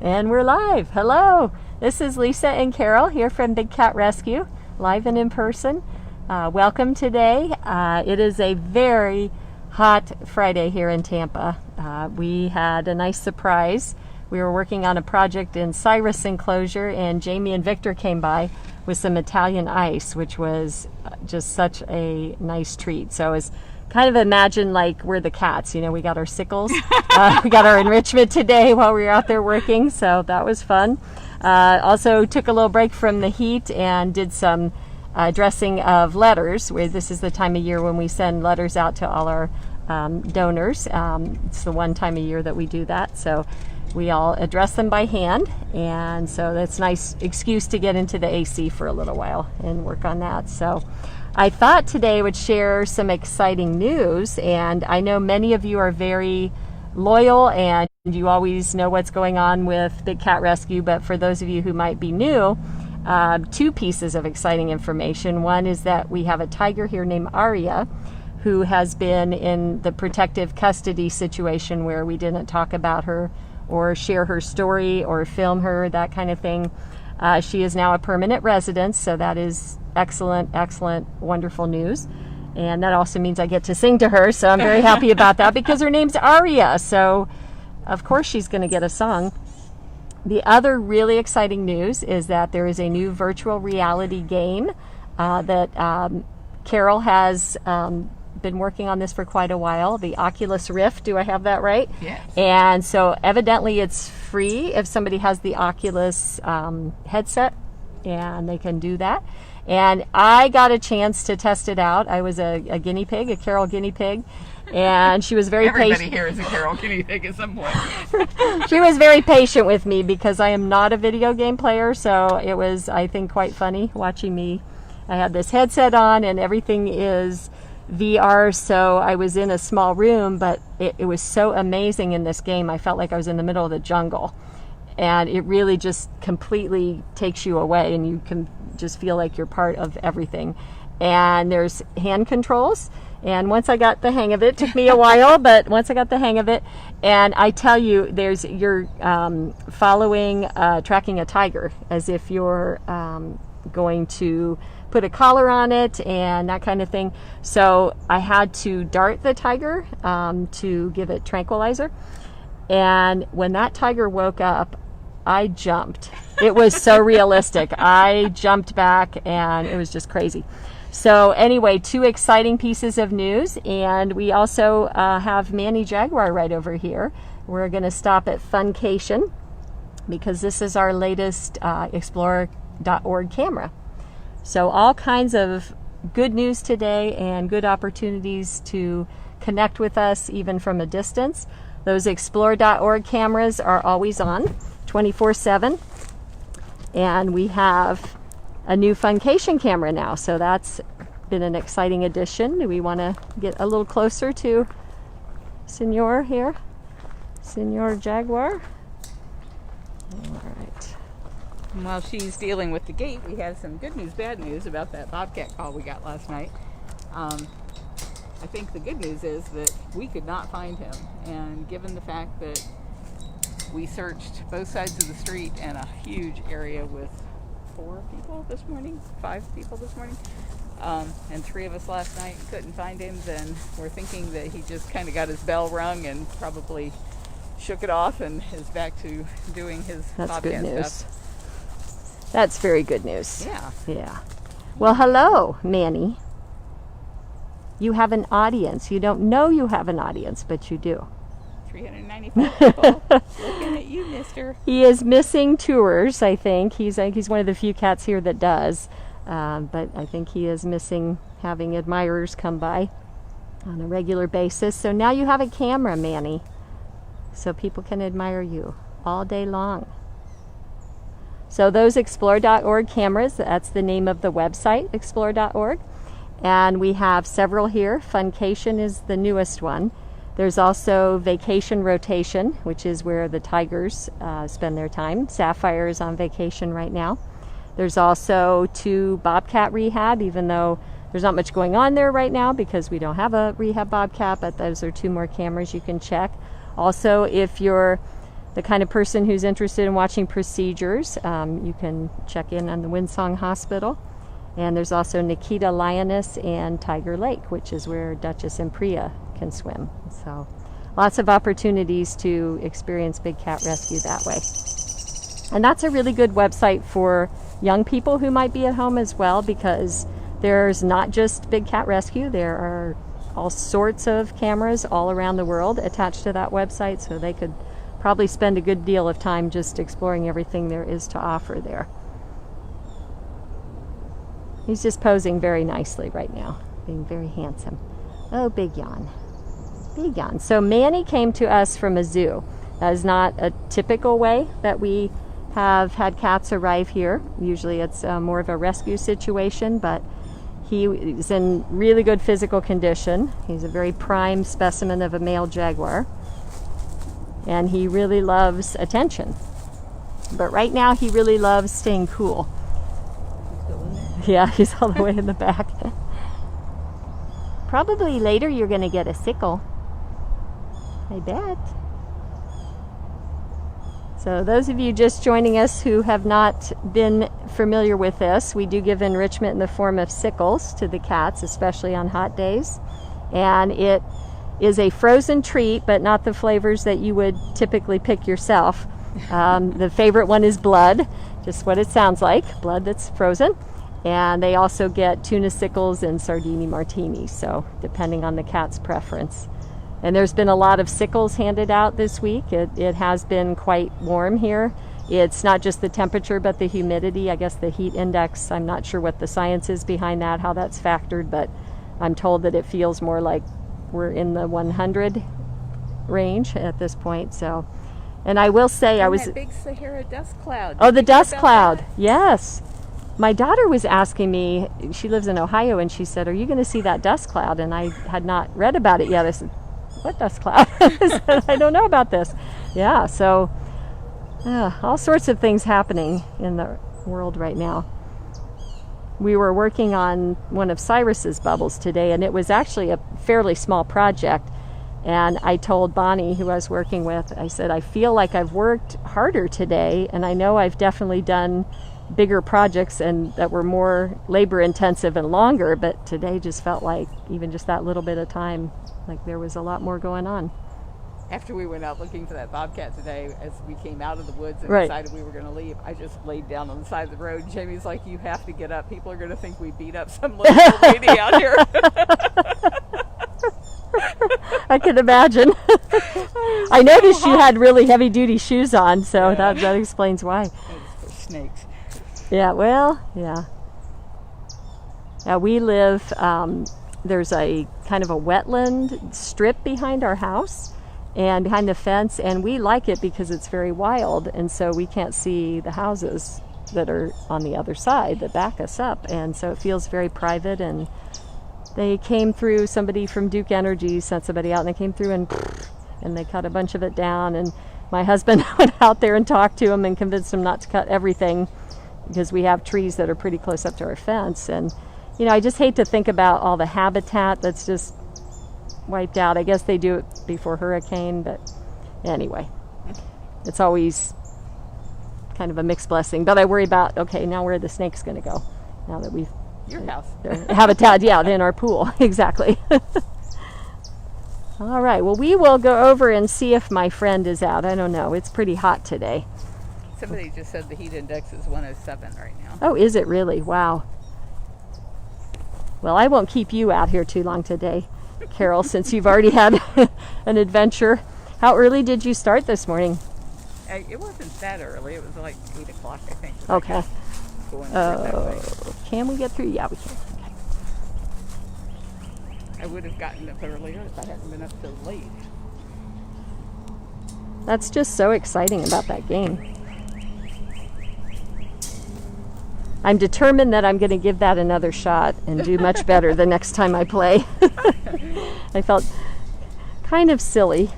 And we're live. Hello. This is Lisa and Carol here from Big Cat Rescue, live and in person. Welcome today. It is a very hot Friday here in Tampa. We had a nice surprise. We were working on a project in Cyrus Enclosure, and Jamie and Victor came by with some Italian ice, which was just such a nice treat. So it's kind of imagine like we're the cats, you know, we got our sickles. We got our enrichment today while we were out there working, so that was fun. Also took a little break from the heat and did some addressing of letters, where this is the time of year when we send letters out to all our donors. It's the one time a year that we do that, so we all address them by hand, and so that's a nice excuse to get into the AC for a little while and work on that. So I thought today I would share some exciting news, and I know many of you are very loyal and you always know what's going on with Big Cat Rescue, but for those of you who might be new, two pieces of exciting information. One is that we have a tiger here named Aria, who has been in the protective custody situation where we didn't talk about her or share her story or film her, that kind of thing. She is now a permanent resident, so that is excellent, wonderful news. And that also means I get to sing to her, so I'm very happy about that because her name's Aria, so of course she's going to get a song. The other really exciting news is that there is a new virtual reality game that Carol has been working on this for quite a while, the Oculus Rift. Do I have that right? Yes. And so evidently it's free if somebody has the Oculus headset, and they can do that. And I got a chance to test it out. I was a guinea pig, a Carol guinea pig, and she was very patient. Everybody here is a Carol guinea pig at some point. She was very patient with me because I am not a video game player, so it was, I think, quite funny watching me. I had this headset on and everything is VR, so I was in a small room, but it was so amazing in this game. I felt like I was in the middle of the jungle, and it really just completely takes you away, and you can just feel like you're part of everything. And there's hand controls, and once I got the hang of it, took me a while, but once I got the hang of it, and I tell you, you're following, tracking a tiger as if you're going to put a collar on it and that kind of thing. So I had to dart the tiger to give it tranquilizer. And when that tiger woke up, I jumped. It was so realistic. I jumped back and it was just crazy. So anyway, two exciting pieces of news. And we also have Manny Jaguar right over here. We're going to stop at Funcation because this is our latest Explorer.org camera. So all kinds of good news today and good opportunities to connect with us even from a distance. Those Explore.org cameras are always on 24/7. And we have a new Funcation camera now. So that's been an exciting addition. Do we want to get a little closer to Senor here? Senor Jaguar. All right. While she's dealing with the gate, we have some good news, bad news about that bobcat call we got last night. I think the good news is that we could not find him, and given the fact that we searched both sides of the street and a huge area with 5 people this morning, and 3 of us last night couldn't find him, then we're thinking that he just kind of got his bell rung and probably shook it off and is back to doing his bobcat stuff. That's very good news. Yeah. Well, hello, Manny. You have an audience. You don't know you have an audience, but you do. 395 people looking at you, mister. He is missing tours, I think. He's one of the few cats here that does. But I think he is missing having admirers come by on a regular basis. So now you have a camera, Manny, so people can admire you all day long. So those Explore.org cameras, that's the name of the website, Explore.org. And we have several here. Funcation is the newest one. There's also Vacation Rotation, which is where the tigers spend their time. Sapphire is on vacation right now. There's also 2 Bobcat Rehab, even though there's not much going on there right now because we don't have a rehab bobcat, but those are 2 more cameras you can check. Also, if you're the kind of person who's interested in watching procedures, you can check in on the Windsong Hospital. And there's also Nikita Lioness and Tiger Lake, which is where Duchess and Priya can swim. So lots of opportunities to experience big cat rescue that way. And that's a really good website for young people who might be at home as well, because there's not just big cat rescue. There are all sorts of cameras all around the world attached to that website, so they could probably spend a good deal of time just exploring everything there is to offer there. He's just posing very nicely right now, being very handsome. Oh, big yawn. Big yawn. So Manny came to us from a zoo. That is not a typical way that we have had cats arrive here. Usually it's more of a rescue situation, but he is in really good physical condition. He's a very prime specimen of a male jaguar, and he really loves attention. But right now he really loves staying cool. Yeah, he's all the way in the back. Probably later you're going to get a sickle, I bet. So those of you just joining us who have not been familiar with this, we do give enrichment in the form of sickles to the cats, especially on hot days. And it is a frozen treat, but not the flavors that you would typically pick yourself. The favorite one is blood, just what it sounds like, blood that's frozen. And they also get tuna sickles and sardini martinis, so depending on the cat's preference. And there's been a lot of sickles handed out this week. It has been quite warm here. It's not just the temperature, but the humidity. I guess the heat index, I'm not sure what the science is behind that, how that's factored, but I'm told that it feels more like we're in the 100 range at this point. So, and I will say, I was that big Sahara dust cloud. Oh, the Did you hear dust about cloud. that? Yes. My daughter was asking me, she lives in Ohio, and she said, "Are you going to see that dust cloud?" And I had not read about it yet. I said, "What dust cloud?" I said, "I don't know about this." Yeah, so all sorts of things happening in the world right now. We were working on one of Cyrus's bubbles today, and it was actually a fairly small project. And I told Bonnie, who I was working with, I said, "I feel like I've worked harder today, and I know I've definitely done bigger projects and that were more labor intensive and longer, but today just felt like even just that little bit of time, like there was a lot more going on." After we went out looking for that bobcat today, as we came out of the woods and Right. decided we were going to leave, I just laid down on the side of the road. Jamie's like, "You have to get up. People are going to think we beat up some little old lady out here." I can imagine. I noticed you had really heavy duty shoes on, so Yeah. that explains why. It's for snakes. Yeah, well, yeah. We live, there's a kind of a wetland strip behind our house and behind the fence, and we like it because it's very wild, and so we can't see the houses that are on the other side that back us up, and so it feels very private. And they came through, somebody from Duke Energy sent somebody out, and they came through and they cut a bunch of it down, and my husband went out there and talked to him and convinced him not to cut everything, because we have trees that are pretty close up to our fence. And you know, I just hate to think about all the habitat that's just wiped out. I guess they do it before hurricane, but anyway, it's always kind of a mixed blessing. But I worry about, okay, now where are the snakes going to go now that we've Your house. their habitat, yeah, in our pool. Exactly. All right, well, we will go over and see if my friend is out. I don't know, it's pretty hot today. Somebody just said the heat index is 107 right now. Oh, is it really? Wow. Well, I won't keep you out here too long today, Carol, since you've already had an adventure. How early did you start this morning? It wasn't that early. It was like 8 o'clock, I think. Okay. Going through it that way. Can we get through? Yeah, we can. Okay. I would have gotten up earlier if I hadn't been up so late. That's just so exciting about that game. I'm determined that I'm going to give that another shot and do much better the next time I play. I felt kind of silly.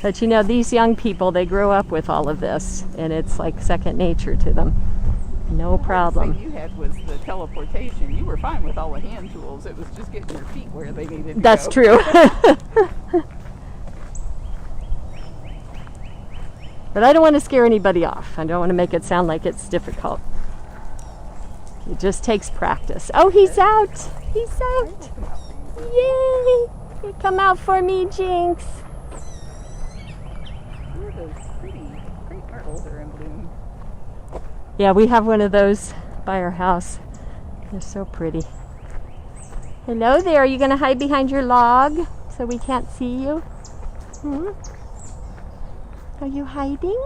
But you know, these young people, they grow up with all of this, and it's like second nature to them. No problem. The thing you had was the teleportation. You were fine with all the hand tools. It was just getting your feet where they needed to That's go. true. But I don't want to scare anybody off. I don't want to make it sound like it's difficult. It just takes practice. Oh, he's out. He's out. Yay. You come out for me, Jinx. Those pretty crepe myrtles are in bloom. Yeah, we have one of those by our house. They're so pretty. Hello there. Are you going to hide behind your log so we can't see you? Hmm? Are you hiding?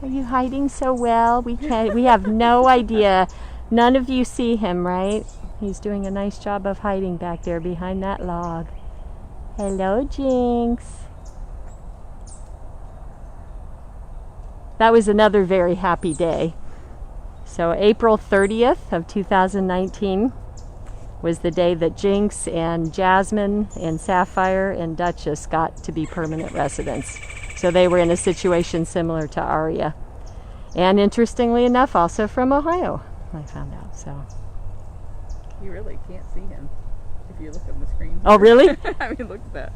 Are you hiding so well? We have no idea. None of you see him, right? He's doing a nice job of hiding back there behind that log. Hello, Jinx. That was another very happy day. So April 30th of 2019 was the day that Jinx and Jasmine and Sapphire and Duchess got to be permanent residents. So they were in a situation similar to Aria. And interestingly enough, also from Ohio, I found out. So You really can't see him if you look on the screen. Oh, really? I mean, look at that.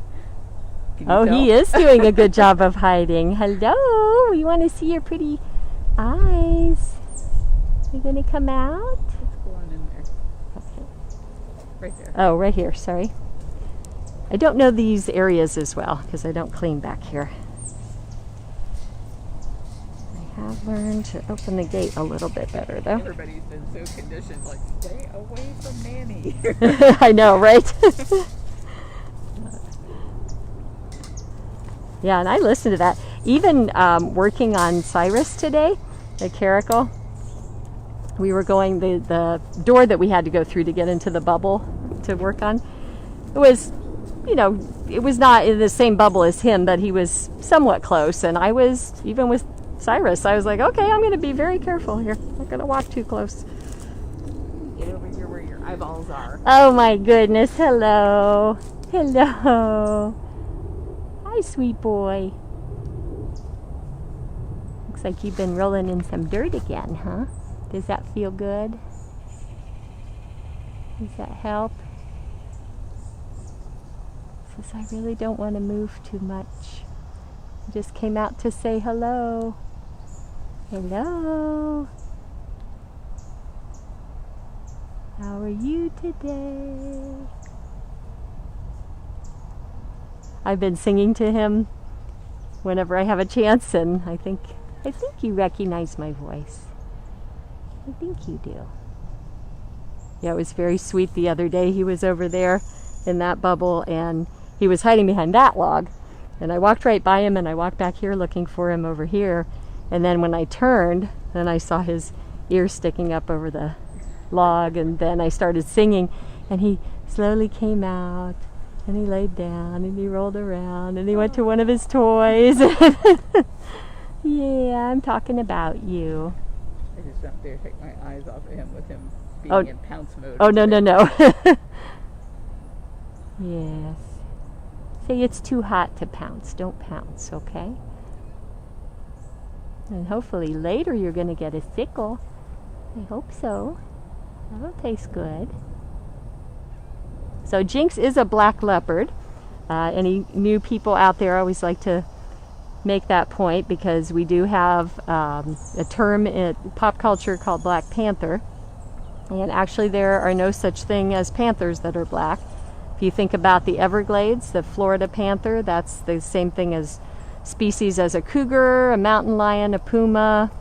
Can you Oh, tell? he is doing a good job of hiding. Hello, we want to see your pretty eyes. You gonna come out? Let's go on in there. Okay. Right there. Oh, right here, sorry. I don't know these areas as well because I don't clean back here. I have learned to open the gate a little bit better though. Everybody's been so conditioned, like, stay away from Nanny. I know, right? Yeah, and I listened to that. Even working on Cyrus today, the caracal, we were going, the door that we had to go through to get into the bubble to work on, it was, you know, it was not in the same bubble as him, but he was somewhat close. And I was, even with Cyrus, I was like, okay, I'm going to be very careful here. I'm not going to walk too close. Get over here where your eyeballs are. Oh my goodness, hello. Hello. Hi, sweet boy. Looks like you've been rolling in some dirt again, huh? Does that feel good? Does that help? Says, I really don't want to move too much. I just came out to say hello. Hello. How are you today? I've been singing to him whenever I have a chance, and I think you recognize my voice. I think you do. Yeah, it was very sweet the other day. He was over there in that bubble, and he was hiding behind that log. And I walked right by him, and I walked back here looking for him over here. And then when I turned, then I saw his ear sticking up over the log, and then I started singing, and he slowly came out, and he laid down, and he rolled around, and he went to one of his toys. Yeah, I'm talking about you. I just don't dare take my eyes off of him with him being Oh. in pounce mode. Oh, no. Yes. Say it's too hot to pounce. Don't pounce, okay? And hopefully later you're going to get a sickle. I hope so. That'll taste good. So Jinx is a black leopard. Any new people out there, I always like to make that point because we do have a term in pop culture called Black Panther. And actually there are no such thing as panthers that are black. If you think about the Everglades, the Florida panther, that's the same thing as species as a cougar, a mountain lion, a puma.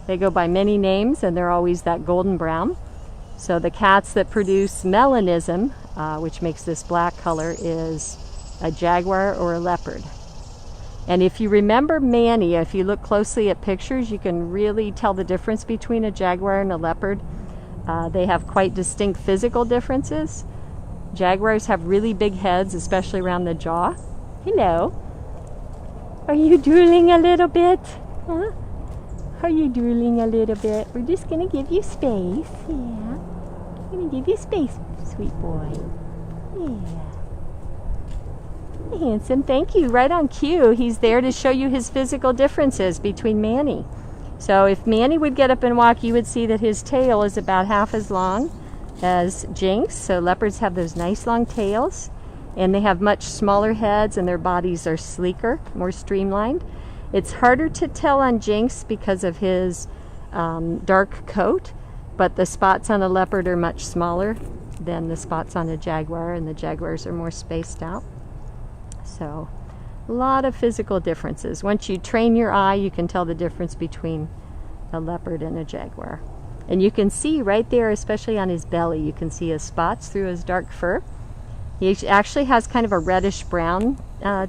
They go by many names, and they're always that golden brown. So the cats that produce melanism, which makes this black color, is a jaguar or a leopard. And if you remember Manny, if you look closely at pictures, you can really tell the difference between a jaguar and a leopard. They have quite distinct physical differences. Jaguars have really big heads, especially around the jaw. Hello. Are you drooling a little bit? Huh? Are you drooling a little bit? We're just going to give you space. Yeah. We're going to give you space, sweet boy. Yeah. Handsome, thank you. Right on cue. He's there to show you his physical differences between Manny. So if Manny would get up and walk, you would see that his tail is about half as long as Jinx. So leopards have those nice long tails. and they have much smaller heads and their bodies are sleeker, more streamlined. It's harder to tell on Jinx because of his dark coat, but the spots on a leopard are much smaller than the spots on a jaguar, and the jaguars are more spaced out. So a lot of physical differences. Once you train your eye, you can tell the difference between a leopard and a jaguar. And you can see right there, especially on his belly, you can see his spots through his dark fur. He actually has kind of a reddish brown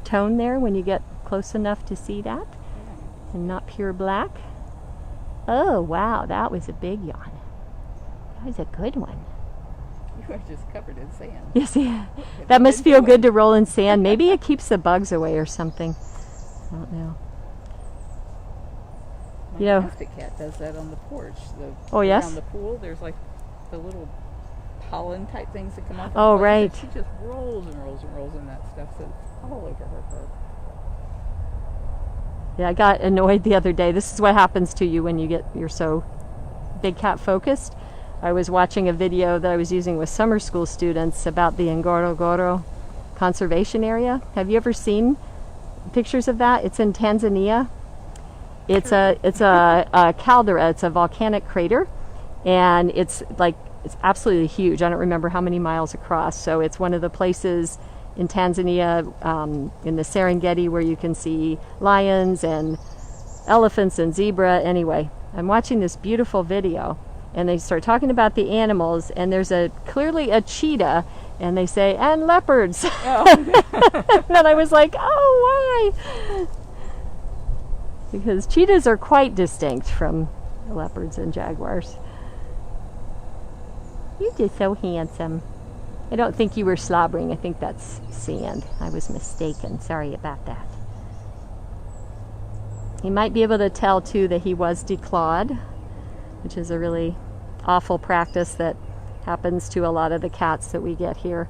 tone there when you get close enough to see that, and not pure black. Oh wow, that was a big yawn. That was a good one. You are just covered in sand. Yes, yeah. That must feel good to roll in sand. Maybe it keeps the bugs away or something. I don't know. My You know- domestic cat does that on the porch. Oh, yes? Around the pool, there's like the little pollen type things that come off. Oh, the plants, right. and she just rolls and rolls and rolls in that stuff, so it's all over her fur. Yeah, I got annoyed the other day. This is what happens to you when you're so big cat focused. I was watching a video that I was using with summer school students about the Ngorongoro conservation area. Have you ever seen pictures of that? It's in Tanzania. It's a caldera. It's a volcanic crater, and it's absolutely huge. I don't remember how many miles across. So it's one of the places in Tanzania, in the Serengeti, where you can see lions and elephants and zebra. Anyway, I'm watching this beautiful video, and they start talking about the animals, and there's clearly a cheetah, and they say, and leopards. Oh. And then I was like, oh, why? Because cheetahs are quite distinct from leopards and jaguars. You're just so handsome. I don't think you were slobbering. I think that's sand. I was mistaken. Sorry about that. You might be able to tell, too, that he was declawed, which is a really awful practice that happens to a lot of the cats that we get here.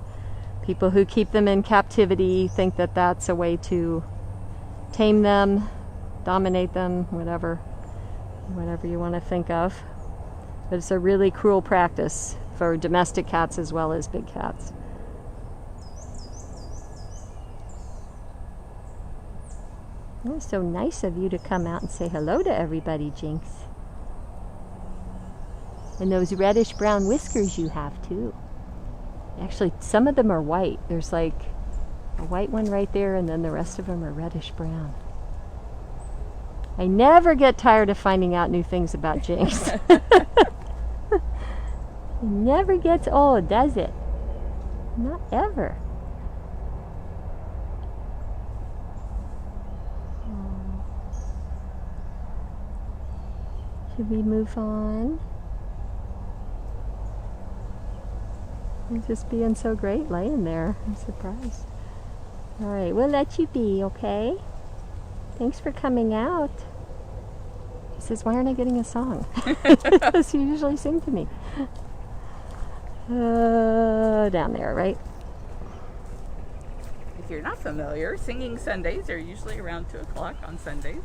People who keep them in captivity think that that's a way to tame them, dominate them, whatever you want to think of. But it's a really cruel practice for domestic cats as well as big cats. It was so nice of you to come out and say hello to everybody, Jinx. And those reddish brown whiskers you have too. Actually, some of them are white. There's like a white one right there, and then the rest of them are reddish brown. I never get tired of finding out new things about Jinx. It never gets old, does it? Not ever. Should we move on? He's just being so great laying there. I'm surprised. All right, we'll let you be, okay? Thanks for coming out. He says, why aren't I getting a song? Because you usually sing to me. Down there, right? If you're not familiar, singing Sundays are usually around 2 o'clock on Sundays.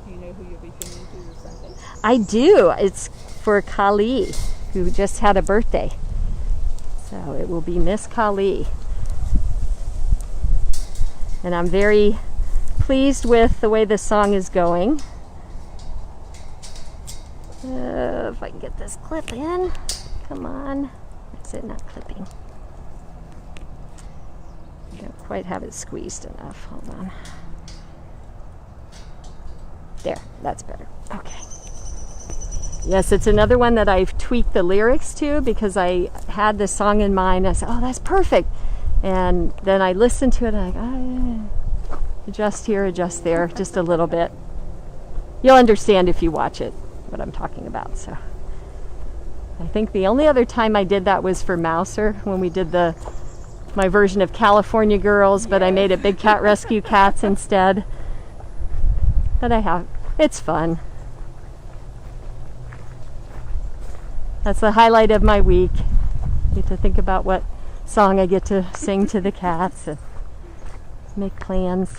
Do you know who you'll be singing to this Sunday? I do. It's for Kali, who just had a birthday. So it will be Miss Kali. And I'm very pleased with the way this song is going. If I can get this clip in. Come on. That's it, not clipping. I don't quite have it squeezed enough. Hold on. There, that's better. Okay. Yes, it's another one that I've tweaked the lyrics to because I had this song in mind. I said, oh, that's perfect. And then I listened to it and I'm like, adjust here, adjust there, just a little bit. You'll understand if you watch it, what I'm talking about. So I think the only other time I did that was for Mouser, when we did my version of California Girls, but I made it Big Cat Rescue Cats instead. But it's fun. That's the highlight of my week. I get to think about what song I get to sing to the cats and make plans.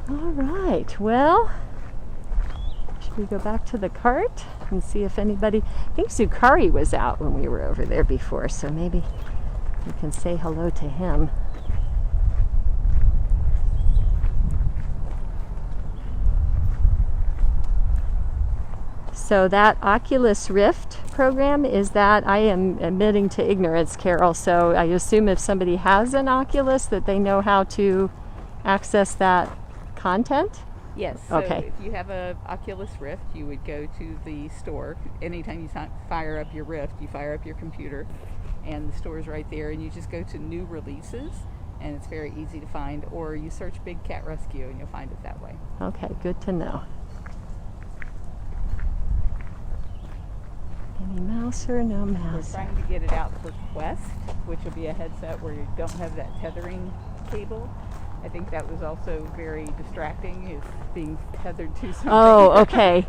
All right, well, should we go back to the cart? and see if anybody, I think Zukari was out when we were over there before, so maybe we can say hello to him. So that Oculus Rift program, is that, I am admitting to ignorance, Carol, so I assume if somebody has an Oculus that they know how to access that content? Yes. So Okay. if you have a Oculus Rift, you would go to the store. Anytime you fire up your Rift, you fire up your computer, and the store's right there, and you just go to new releases, and it's very easy to find, or you search Big Cat Rescue and you'll find it that way. Okay, good to know. Any mouse or no We're mouse? trying to get it out for Quest, which will be a headset where you don't have that tethering cable. I think that was also very distracting, is being tethered to something. Oh, okay.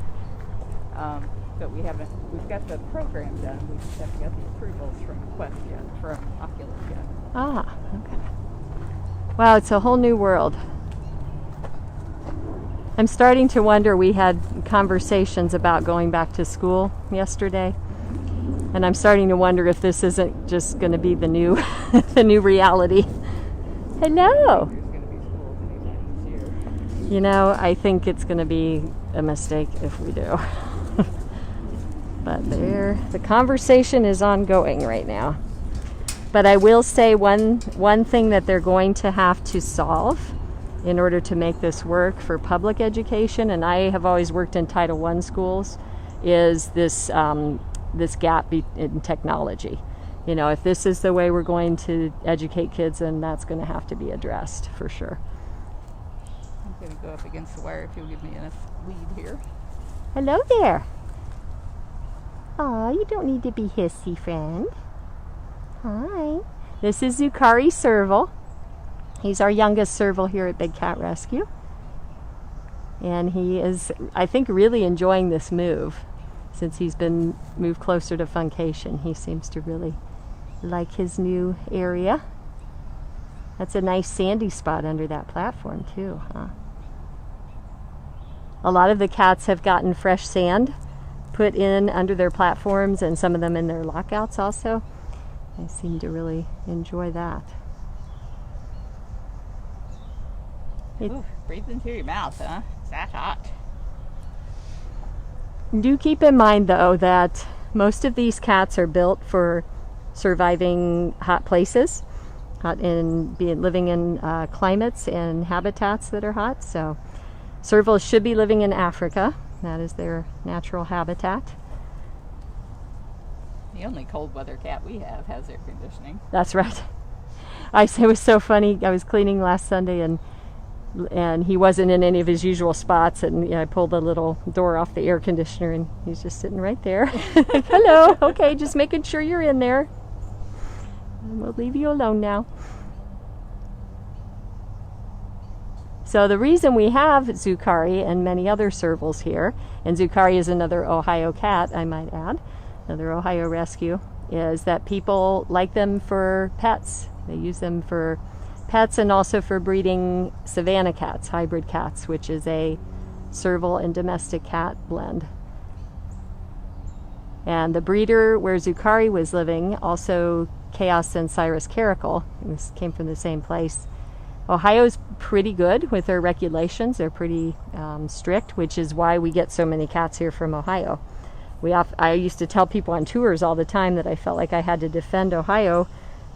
But we've got the program done. We just haven't got the approvals from Quest yet, from Oculus yet. Ah, okay. Wow, it's a whole new world. I'm starting to wonder, we had conversations about going back to school yesterday, and I'm starting to wonder if this isn't just going to be the new the new reality. Hello. There's going to be schools anytime this year. You know, I think it's going to be a mistake if we do. But the conversation is ongoing right now. But I will say one thing that they're going to have to solve in order to make this work for public education, and I have always worked in Title I schools, is this this gap in technology. You know, if this is the way we're going to educate kids, then that's going to have to be addressed for sure. I'm going to go up against the wire if you'll give me enough lead here. Hello there. Aw, you don't need to be hissy, friend. Hi. This is Zukari Serval. He's our youngest serval here at Big Cat Rescue. And he is, I think, really enjoying this move. Since he's been moved closer to Funcation, he seems to really like his new area. That's a nice sandy spot under that platform too, huh? A lot of the cats have gotten fresh sand put in under their platforms, and some of them in their lockouts also. They seem to really enjoy that. Ooh, breathe into your mouth, huh? It's that hot. Do keep in mind, though, that most of these cats are built for surviving hot places, living in climates and habitats that are hot. So servals should be living in Africa. That is their natural habitat. The only cold weather cat we have has air conditioning. That's right. It was so funny. I was cleaning last Sunday, and he wasn't in any of his usual spots, and I pulled the little door off the air conditioner, and he's just sitting right there. Hello. Okay, just making sure you're in there. And we'll leave you alone now. So the reason we have Zukari and many other servals here, and Zukari is another Ohio cat, I might add, another Ohio rescue, is that people like them for pets. They use them for pets and also for breeding savanna cats, hybrid cats, which is a serval and domestic cat blend. And the breeder where Zukari was living, also Chaos and Cyrus Caracal, came from the same place. Ohio's pretty good with their regulations. They're pretty strict, which is why we get so many cats here from Ohio. I used to tell people on tours all the time that I felt like I had to defend Ohio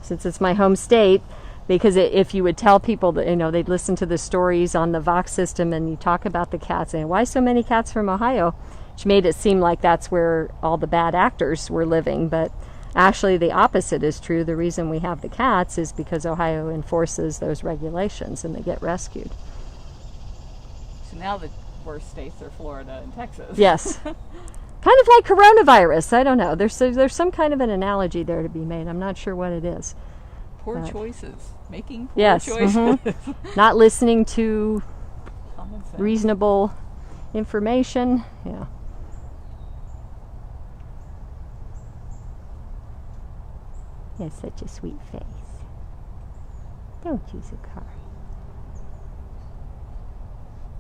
since it's my home state, because if you would tell people that, they'd listen to the stories on the Vox system and you talk about the cats and why so many cats from Ohio, which made it seem like that's where all the bad actors were living. But actually the opposite is true. The reason we have the cats is because Ohio enforces those regulations and they get rescued. So now the worst states are Florida and Texas. Yes. Kind of like coronavirus. I don't know. There's some kind of an analogy there to be made. I'm not sure what it is. Poor choices. Making poor Yes. choices. Mm-hmm. Not listening to Common sense. reasonable information. Yeah. He has such a sweet face. Don't you, Zukari?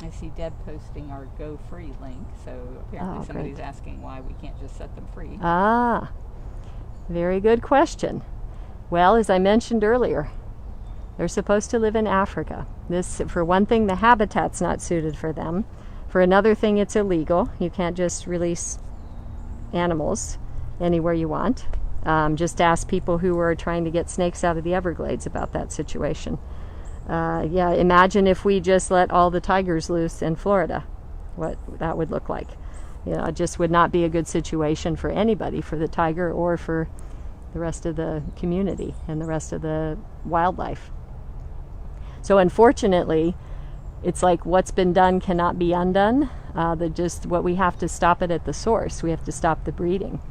I see Deb posting our Go Free link, so apparently somebody's great. asking why we can't just set them free. Ah, very good question. Well, as I mentioned earlier, they're supposed to live in Africa. This, for one thing, the habitat's not suited for them. For another thing, it's illegal. You can't just release animals anywhere you want. Just ask people who are trying to get snakes out of the Everglades about that situation. Yeah, imagine if we just let all the tigers loose in Florida, what that would look like. It just would not be a good situation for anybody, for the tiger or for the rest of the community and the rest of the wildlife. So unfortunately, it's like what's been done cannot be undone. What we have to stop it at the source. We have to stop the breeding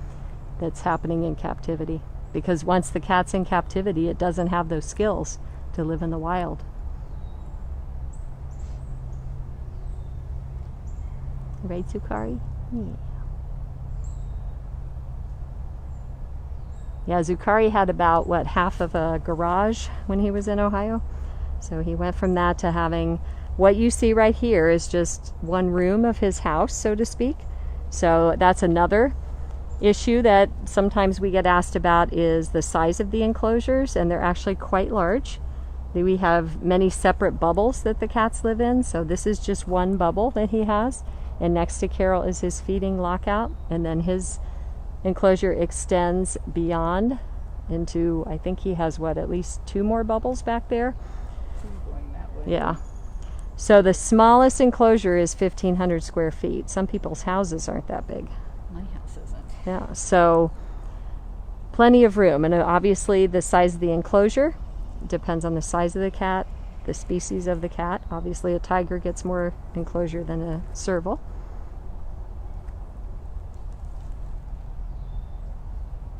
that's happening in captivity. Because once the cat's in captivity, it doesn't have those skills to live in the wild. Right, Zukari? Yeah. Yeah, Zukari had about, half of a garage when he was in Ohio. So he went from that to having, what you see right here is just one room of his house, so to speak. So that's another issue that sometimes we get asked about, is the size of the enclosures, and they're actually quite large. We have many separate bubbles that the cats live in, so this is just one bubble that he has, and next to Carol is his feeding lockout, and then his enclosure extends beyond into, I think he has at least 2 more bubbles back there. Going that way. Yeah. So the smallest enclosure is 1,500 square feet. Some people's houses aren't that big. My house isn't. Yeah, so plenty of room, and obviously the size of the enclosure depends on the size of the cat, the species of the cat. Obviously a tiger gets more enclosure than a serval.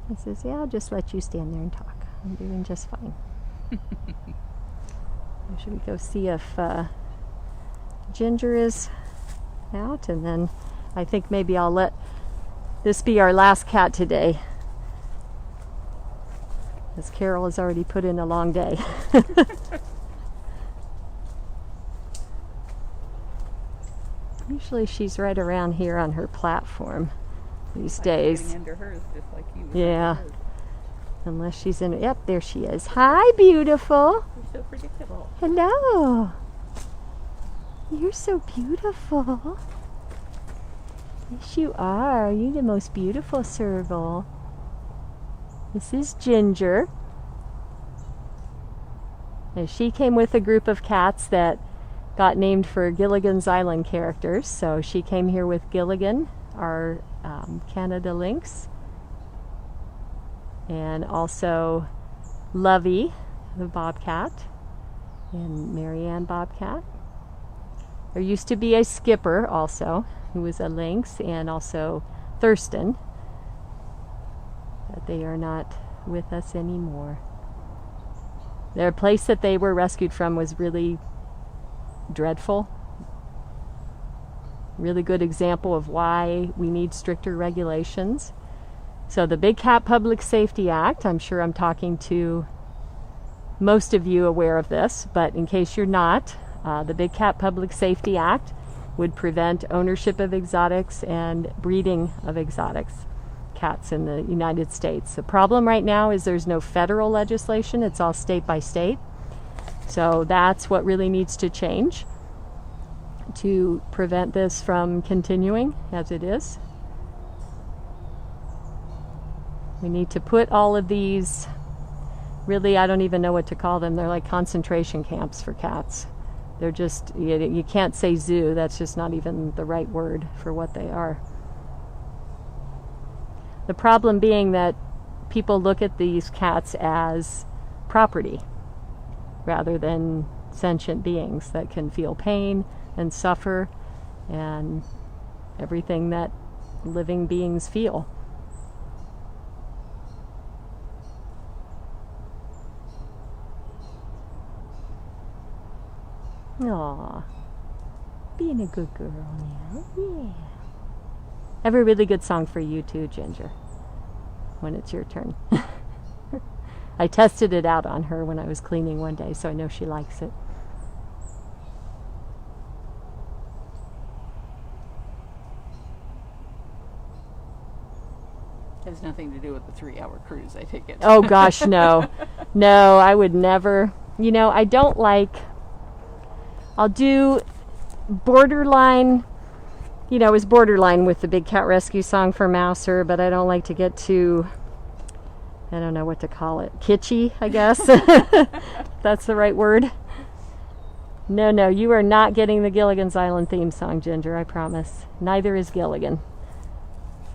He says, yeah, I'll just let you stand there and talk. I'm doing just fine. Should we go see if Ginger is out? And then I think maybe I'll let this be our last cat today, as Carol has already put in a long day. Usually she's right around here on her platform these days. Getting under hers just like you. Yeah. Unless she's in. Yep, there she is. Hi, beautiful. You're so predictable. Hello. You're so beautiful. Yes, you are. You're the most beautiful serval. This is Ginger. And she came with a group of cats that got named for Gilligan's Island characters. So she came here with Gilligan, our Canada lynx, and also Lovey, the bobcat, and Marianne bobcat. There used to be a Skipper also, who was a lynx, and also Thurston, but they are not with us anymore. Their place that they were rescued from was really dreadful. Really good example of why we need stricter regulations. So the Big Cat Public Safety Act, I'm sure I'm talking to most of you aware of this, but in case you're not, the Big Cat Public Safety Act would prevent ownership of exotics and breeding of exotics cats in the United States. The problem right now is there's no federal legislation, it's all state by state. So that's what really needs to change to prevent this from continuing as it is. We need to put all of these, really, I don't even know what to call them, they're like concentration camps for cats. They're just, you can't say zoo, that's just not even the right word for what they are. The problem being that people look at these cats as property rather than sentient beings that can feel pain and suffer and everything that living beings feel. Aw, being a good girl now, yeah. I have a really good song for you too, Ginger, when it's your turn. I tested it out on her when I was cleaning one day, so I know she likes it. nothing to do with the 3-hour cruise, I take it. Oh gosh, no. No, I would never. You know, I don't like, I'll do borderline, you know, it was borderline with the Big Cat Rescue song for Mouser, but I don't like to get too, I don't know what to call it, kitschy, I guess. That's the right word. No, you are not getting the Gilligan's Island theme song, Ginger, I promise. Neither is Gilligan.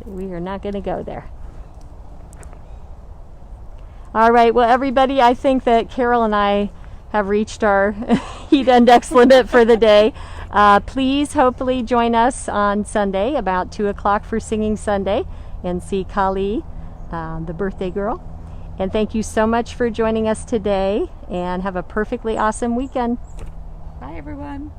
We are not going to go there. All right, well, everybody, I think that Carol and I have reached our heat index limit for the day. Please, hopefully, join us on Sunday about 2 o'clock for Singing Sunday and see Kali, the birthday girl. And thank you so much for joining us today, and have a perfectly awesome weekend. Bye, everyone.